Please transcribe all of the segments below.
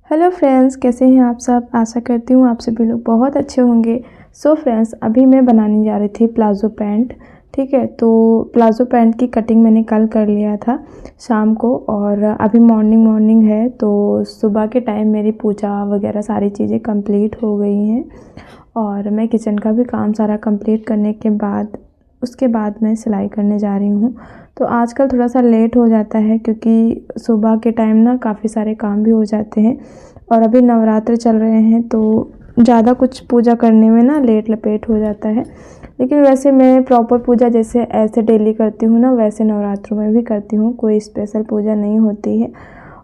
Hello friends, कैसे हैं आप सब। आशा करती हूँ आप सभी लोग बहुत अच्छे होंगे। सो फ्रेंड्स, अभी मैं बनाने जा रही थी प्लाज़ो पैंट। ठीक है, तो प्लाज़ो पैंट की कटिंग मैंने कल कर लिया था शाम को, और अभी मॉर्निंग है। तो सुबह के टाइम मेरी पूजा वगैरह सारी चीज़ें कंप्लीट हो गई हैं, और मैं किचन का भी काम सारा कंप्लीट करने के बाद उसके बाद मैं सिलाई करने जा रही हूँ। तो आजकल थोड़ा सा लेट हो जाता है, क्योंकि सुबह के टाइम ना काफ़ी सारे काम भी हो जाते हैं, और अभी नवरात्र चल रहे हैं तो ज़्यादा कुछ पूजा करने में ना लेट लपेट हो जाता है। लेकिन वैसे मैं प्रॉपर पूजा जैसे ऐसे डेली करती हूँ ना, वैसे नवरात्रों में भी करती हूँ, कोई स्पेशल पूजा नहीं होती है।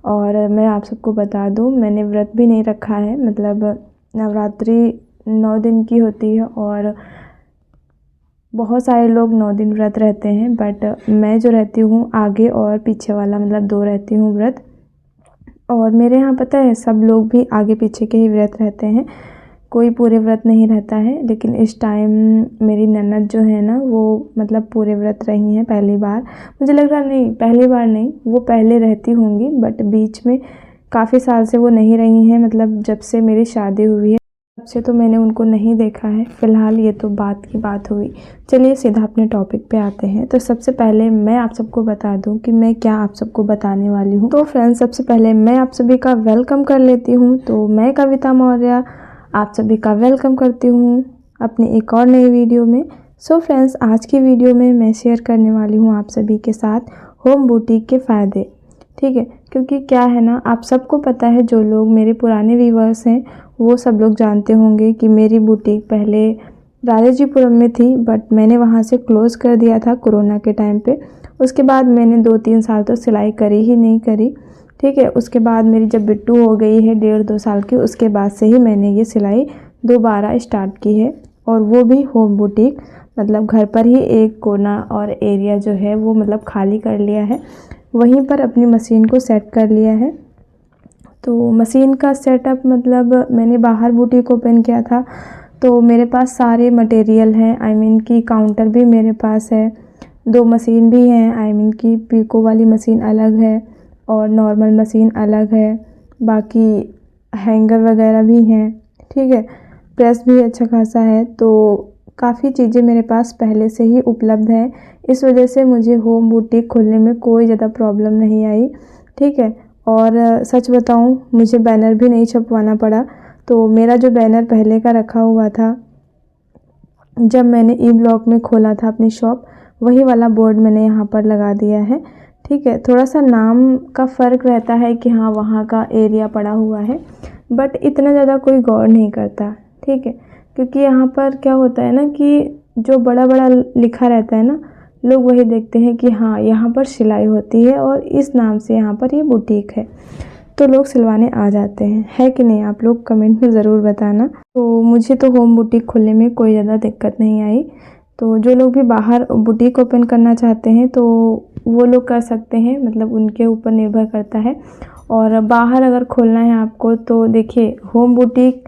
और मैं आप सबको बता दूँ, मैंने व्रत भी नहीं रखा है। मतलब नवरात्रि 9 दिन की होती है, और बहुत सारे लोग 9 दिन व्रत रहते हैं, बट मैं जो रहती हूँ आगे और पीछे वाला, मतलब 2 रहती हूँ व्रत। और मेरे यहाँ पता है, सब लोग भी आगे पीछे के ही व्रत रहते हैं, कोई पूरे व्रत नहीं रहता है। लेकिन इस टाइम मेरी ननद जो है ना, वो मतलब पूरे व्रत रही हैं पहली बार। मुझे लग रहा नहीं, पहली बार नहीं, वो पहले रहती होंगी, बट बीच में काफ़ी साल से वो नहीं रही हैं। मतलब जब से मेरी शादी हुई है तब से तो मैंने उनको नहीं देखा है। फ़िलहाल ये तो बात की बात हुई। चलिए सीधा अपने टॉपिक पे आते हैं। तो सबसे पहले मैं आप सबको बता दूं कि मैं क्या आप सबको बताने वाली हूँ। तो फ्रेंड्स, सबसे पहले मैं आप सभी का वेलकम कर लेती हूँ। तो मैं कविता मौर्य आप सभी का वेलकम करती हूँ अपनी एक और नई वीडियो में। सो फ्रेंड्स, आज की वीडियो में मैं शेयर करने वाली हूँ आप सभी के साथ होम बुटीक के फ़ायदे। ठीक है, क्योंकि क्या है ना, आप सबको पता है, जो लोग मेरे पुराने व्यूवर्स हैं वो सब लोग जानते होंगे कि मेरी बुटीक पहले राजाजीपुरम में थी, बट मैंने वहाँ से क्लोज़ कर दिया था कोरोना के टाइम पे। उसके बाद मैंने 2-3 साल तो सिलाई करी ही नहीं करी। ठीक है, उसके बाद मेरी जब बिट्टू हो गई है 1.5-2 साल की, उसके बाद से ही मैंने ये सिलाई दोबारा स्टार्ट की है, और वो भी होम बुटीक। मतलब घर पर ही एक कोना और एरिया जो है वो मतलब खाली कर लिया है, वहीं पर अपनी मशीन को सेट कर लिया है। तो मशीन का सेटअप मतलब मैंने बाहर बुटीक ओपन किया था, तो मेरे पास सारे मटेरियल हैं। आई मीन की काउंटर भी मेरे पास है, 2 मशीन भी हैं। आई मीन की पीको वाली मशीन अलग है और नॉर्मल मशीन अलग है। बाकी हैंगर वगैरह भी हैं। ठीक है, प्रेस भी अच्छा खासा है। तो काफ़ी चीज़ें मेरे पास पहले से ही उपलब्ध हैं। इस वजह से मुझे होम बुटीक खोलने में कोई ज़्यादा प्रॉब्लम नहीं आई। ठीक है, और सच बताऊं, मुझे बैनर भी नहीं छपवाना पड़ा। तो मेरा जो बैनर पहले का रखा हुआ था, जब मैंने ई ब्लॉक में खोला था अपनी शॉप, वही वाला बोर्ड मैंने यहाँ पर लगा दिया है। ठीक है, थोड़ा सा नाम का फ़र्क रहता है कि हाँ वहाँ का एरिया पड़ा हुआ है, बट इतना ज़्यादा कोई गौर नहीं करता। ठीक है, क्योंकि यहाँ पर क्या होता है ना कि जो बड़ा बड़ा लिखा रहता है ना, लोग वही देखते हैं कि हाँ यहाँ पर सिलाई होती है और इस नाम से यहाँ पर ये बुटीक है, तो लोग सिलवाने आ जाते हैं। है कि नहीं, आप लोग कमेंट में ज़रूर बताना। तो मुझे तो होम बुटीक खोलने में कोई ज़्यादा दिक्कत नहीं आई। तो जो लोग भी बाहर बुटीक ओपन करना चाहते हैं तो वो लोग कर सकते हैं, मतलब उनके ऊपर निर्भर करता है। और बाहर अगर खोलना है आपको, तो देखिए, होम बुटीक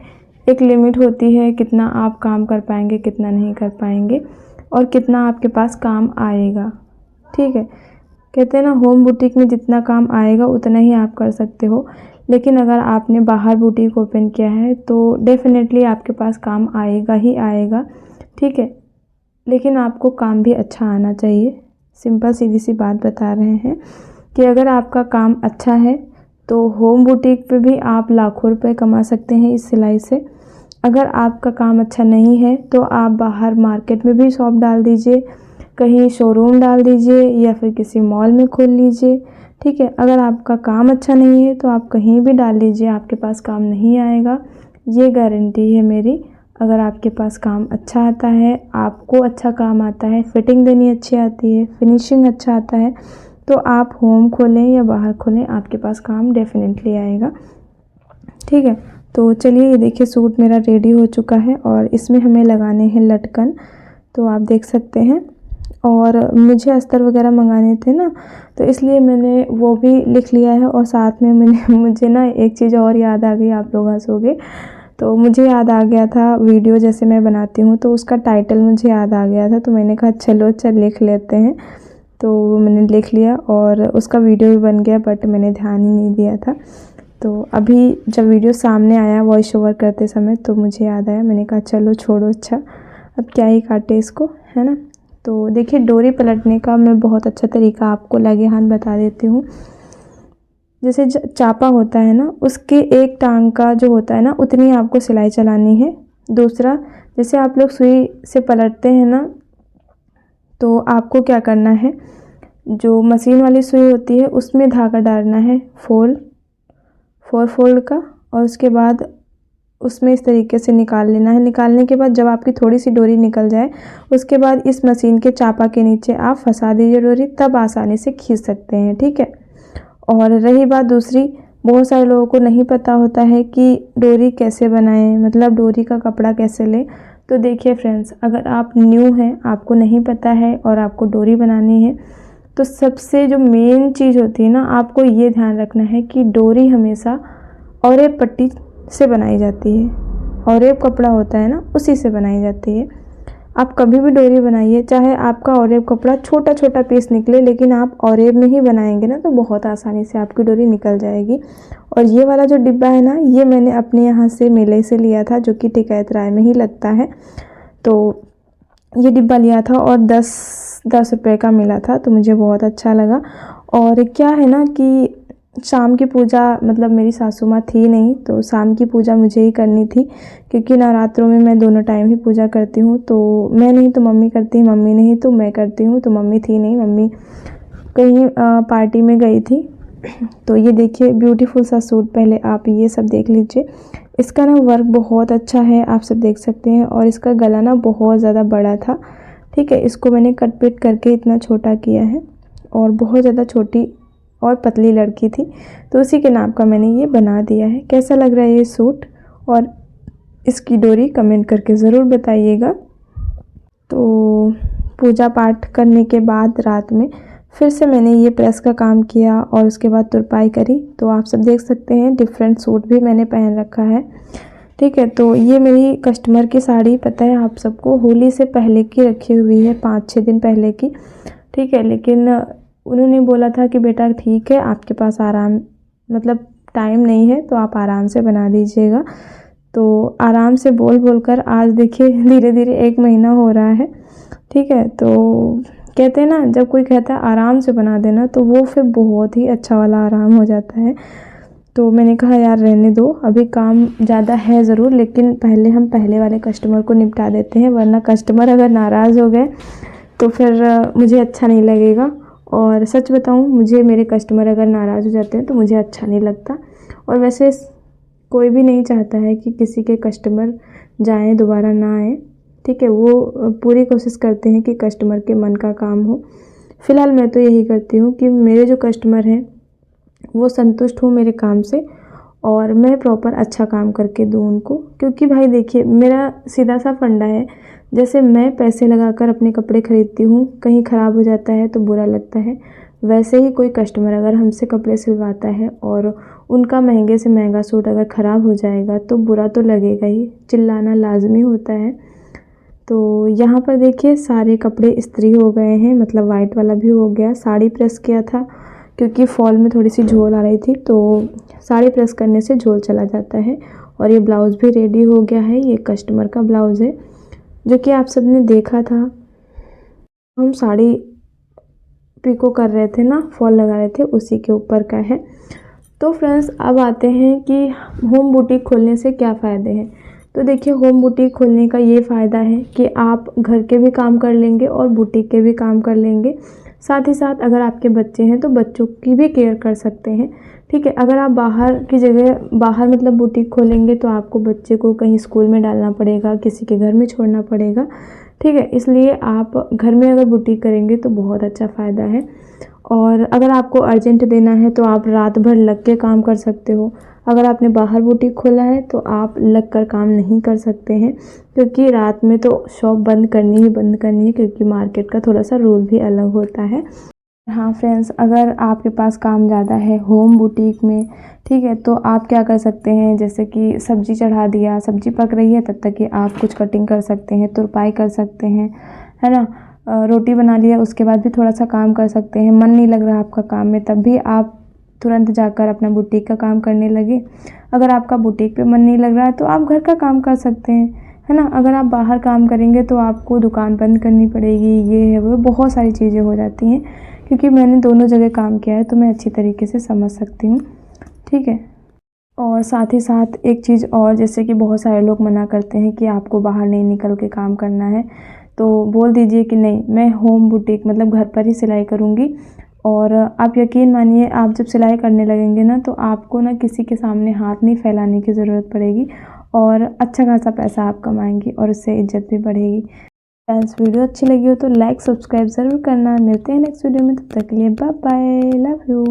एक लिमिट होती है, कितना आप काम कर पाएंगे, कितना नहीं कर पाएंगे, और कितना आपके पास काम आएगा। ठीक है, कहते हैं ना, होम बुटीक में जितना काम आएगा उतना ही आप कर सकते हो। लेकिन अगर आपने बाहर बुटीक ओपन किया है तो डेफ़िनेटली आपके पास काम आएगा ही आएगा। ठीक है, लेकिन आपको काम भी अच्छा आना चाहिए। सिंपल सीधी सी बात बता रहे हैं कि अगर आपका काम अच्छा है तो होम बुटीक पे भी आप लाखों रुपए कमा सकते हैं इस सिलाई से। अगर आपका काम अच्छा नहीं है तो आप बाहर मार्केट में भी शॉप डाल दीजिए, कहीं शोरूम डाल दीजिए, या फिर किसी मॉल में खोल लीजिए। ठीक है, अगर आपका काम अच्छा नहीं है तो आप कहीं भी डाल लीजिए, आपके पास काम नहीं आएगा, ये गारंटी है मेरी। अगर आपके पास काम अच्छा आता है, आपको अच्छा काम आता है, फिटिंग देनी अच्छी आती है, फिनिशिंग अच्छा आता है, तो आप होम खोलें या बाहर खोलें, आपके पास काम डेफिनेटली आएगा। ठीक है, तो चलिए, ये देखिए सूट मेरा रेडी हो चुका है, और इसमें हमें लगाने हैं लटकन, तो आप देख सकते हैं। और मुझे अस्तर वगैरह मंगाने थे ना, तो इसलिए मैंने वो भी लिख लिया है। और साथ में मैंने मुझे ना एक चीज़ और याद आ गई, आप लोग हंसोगे। तो मुझे याद आ गया था, वीडियो जैसे मैं बनाती हूँ तो उसका टाइटल मुझे याद आ गया था, तो मैंने कहा चलो लिख लेते हैं। तो वो मैंने लिख लिया और उसका वीडियो भी बन गया, बट मैंने ध्यान ही नहीं दिया था। तो अभी जब वीडियो सामने आया वॉइस ओवर करते समय तो मुझे याद आया, मैंने कहा चलो छोड़ो, अच्छा अब क्या ही काटे इसको, है ना। तो देखिए डोरी पलटने का मैं बहुत अच्छा तरीका आपको लगे हाथ बता देती हूँ। जैसे चापा होता है ना, उसके एक टांग का जो होता है ना उतनी आपको सिलाई चलानी है। दूसरा, जैसे आप लोग सुई से पलटते हैं ना, तो आपको क्या करना है, जो मशीन वाली सुई होती है उसमें धागा डालना है फोर फोल्ड का, और उसके बाद उसमें इस तरीके से निकाल लेना है। निकालने के बाद जब आपकी थोड़ी सी डोरी निकल जाए, उसके बाद इस मशीन के चापा के नीचे आप फंसा दीजिए डोरी, तब आसानी से खींच सकते हैं, ठीक है। और रही बात दूसरी, बहुत सारे लोगों को नहीं पता होता है कि डोरी कैसे बनाएं, मतलब डोरी का कपड़ा कैसे लें। तो देखिए फ्रेंड्स, अगर आप न्यू हैं, आपको नहीं पता है और आपको डोरी बनानी है, तो सबसे जो मेन चीज़ होती है ना, आपको ये ध्यान रखना है कि डोरी हमेशा ऑरेब पट्टी से बनाई जाती है। ऑरेब कपड़ा होता है ना, उसी से बनाई जाती है। आप कभी भी डोरी बनाइए, चाहे आपका ऑरेब कपड़ा छोटा छोटा पीस निकले, लेकिन आप ऑरेब में ही बनाएंगे ना तो बहुत आसानी से आपकी डोरी निकल जाएगी। और ये वाला जो डिब्बा है ना, ये मैंने अपने यहाँ से मेले से लिया था, जो कि टिकैत राय में ही लगता है। तो ये डिब्बा लिया था और 10 रुपये का मिला था, तो मुझे बहुत अच्छा लगा। और क्या है ना कि शाम की पूजा, मतलब मेरी सासू माँ थी नहीं, तो शाम की पूजा मुझे ही करनी थी, क्योंकि नवरात्रों में मैं दोनों टाइम ही पूजा करती हूँ। तो मैं नहीं तो मम्मी करती, मम्मी नहीं तो मैं करती हूँ। तो मम्मी थी नहीं, मम्मी कहीं पार्टी में गई थी। तो ये देखिए ब्यूटीफुल सा सूट, पहले आप ये सब देख लीजिए। इसका ना वर्क बहुत अच्छा है, आप सब देख सकते हैं। और इसका गला ना बहुत ज़्यादा बड़ा था, ठीक है। इसको मैंने कट पिट करके इतना छोटा किया है, और बहुत ज़्यादा छोटी और पतली लड़की थी, तो उसी के नाप का मैंने ये बना दिया है। कैसा लग रहा है ये सूट और इसकी डोरी, कमेंट करके ज़रूर बताइएगा। तो पूजा पाठ करने के बाद रात में फिर से मैंने ये प्रेस का काम किया और उसके बाद तुरपाई करी। तो आप सब देख सकते हैं डिफरेंट सूट भी मैंने पहन रखा है, ठीक है। तो ये मेरी कस्टमर की साड़ी, पता है आप सबको, होली से पहले की रखी हुई है, 5-6 दिन पहले की, ठीक है। लेकिन उन्होंने बोला था कि बेटा ठीक है, आपके पास आराम, मतलब टाइम नहीं है, तो आप आराम से बना दीजिएगा। तो आराम से बोल बोल कर आज देखिए धीरे धीरे 1 महीना हो रहा है, ठीक है। तो कहते हैं ना, जब कोई कहता है आराम से बना देना, तो वो फिर बहुत ही अच्छा वाला आराम हो जाता है। तो मैंने कहा यार रहने दो, अभी काम ज़्यादा है ज़रूर, लेकिन पहले हम पहले वाले कस्टमर को निपटा देते हैं, वरना कस्टमर अगर नाराज़ हो गए तो फिर मुझे अच्छा नहीं लगेगा। और सच बताऊं, मुझे मेरे कस्टमर अगर नाराज़ हो जाते हैं तो मुझे अच्छा नहीं लगता। और वैसे कोई भी नहीं चाहता है कि किसी के कस्टमर जाएं, दोबारा ना आए, ठीक है। वो पूरी कोशिश करते हैं कि कस्टमर के मन का काम हो। फ़िलहाल मैं तो यही करती हूँ कि मेरे जो कस्टमर हैं वो संतुष्ट हो मेरे काम से, और मैं प्रॉपर अच्छा काम करके दूँ उनको। क्योंकि भाई देखिए, मेरा सीधा सा फंडा है, जैसे मैं पैसे लगाकर अपने कपड़े ख़रीदती हूँ, कहीं ख़राब हो जाता है तो बुरा लगता है, वैसे ही कोई कस्टमर अगर हमसे कपड़े सिलवाता है और उनका महंगे से महंगा सूट अगर ख़राब हो जाएगा तो बुरा तो लगेगा ही, चिल्लाना लाजमी होता है। तो यहाँ पर देखिए सारे कपड़े इस्त्री हो गए हैं, मतलब वाइट वाला भी हो गया। साड़ी प्रेस किया था क्योंकि फॉल में थोड़ी सी झोल आ रही थी, तो साड़ी प्रेस करने से झोल चला जाता है। और ये ब्लाउज़ भी रेडी हो गया है, ये कस्टमर का ब्लाउज़ है, जो कि आप सबने देखा था। हम साड़ी पिको कर रहे थे ना, फॉल लगा रहे थे, उसी के ऊपर का है। तो फ्रेंड्स अब आते हैं कि होम बुटीक खोलने से क्या फ़ायदे हैं। तो देखिए होम बुटीक खोलने का ये फ़ायदा है कि आप घर के भी काम कर लेंगे और बुटीक के भी काम कर लेंगे। साथ ही साथ अगर आपके बच्चे हैं तो बच्चों की भी केयर कर सकते हैं, ठीक है। अगर आप बाहर की जगह, बाहर मतलब बुटीक खोलेंगे तो आपको बच्चे को कहीं स्कूल में डालना पड़ेगा, किसी के घर में छोड़ना पड़ेगा, ठीक है। इसलिए आप घर में अगर बुटीक करेंगे तो बहुत अच्छा फ़ायदा है। और अगर आपको अर्जेंट देना है तो आप रात भर लग के काम कर सकते हो। अगर आपने बाहर बुटीक खोला है तो आप लग कर काम नहीं कर सकते हैं, क्योंकि रात में तो शॉप बंद करनी है, क्योंकि मार्केट का थोड़ा सा रूल भी अलग होता है। हाँ फ्रेंड्स, अगर आपके पास काम ज़्यादा है होम बुटीक में, ठीक है, तो आप क्या कर सकते हैं, जैसे कि सब्ज़ी चढ़ा दिया, सब्ज़ी पक रही है तब तक कि आप कुछ कटिंग कर सकते हैं, तुरपाई कर सकते हैं, है ना। रोटी बना लिया, उसके बाद भी थोड़ा सा काम कर सकते हैं। मन नहीं लग रहा आपका काम में, तब भी आप तुरंत जाकर अपना बुटीक का काम करने लगे। अगर आपका बुटीक पे मन नहीं लग रहा है तो आप घर का काम कर सकते हैं, है ना। अगर आप बाहर काम करेंगे तो आपको दुकान बंद करनी पड़ेगी, ये है वो बहुत सारी चीज़ें हो जाती हैं। क्योंकि मैंने दोनों जगह काम किया है तो मैं अच्छी तरीके से समझ सकती हूँ, ठीक है। और साथ ही साथ एक चीज़ और, जैसे कि बहुत सारे लोग मना करते हैं कि आपको बाहर नहीं निकल के काम करना है, तो बोल दीजिए कि नहीं, मैं होम बुटीक मतलब घर पर ही सिलाई करूँगी। और आप यकीन मानिए, आप जब सिलाई करने लगेंगे ना तो आपको ना किसी के सामने हाथ नहीं फैलाने की ज़रूरत पड़ेगी और अच्छा खासा पैसा आप कमाएंगी और उससे इज्जत भी बढ़ेगी। फ्रेंड्स, वीडियो अच्छी लगी हो तो लाइक सब्सक्राइब ज़रूर करना। मिलते हैं नेक्स्ट वीडियो में, तब तक के लिए बाय बाय, लव यू।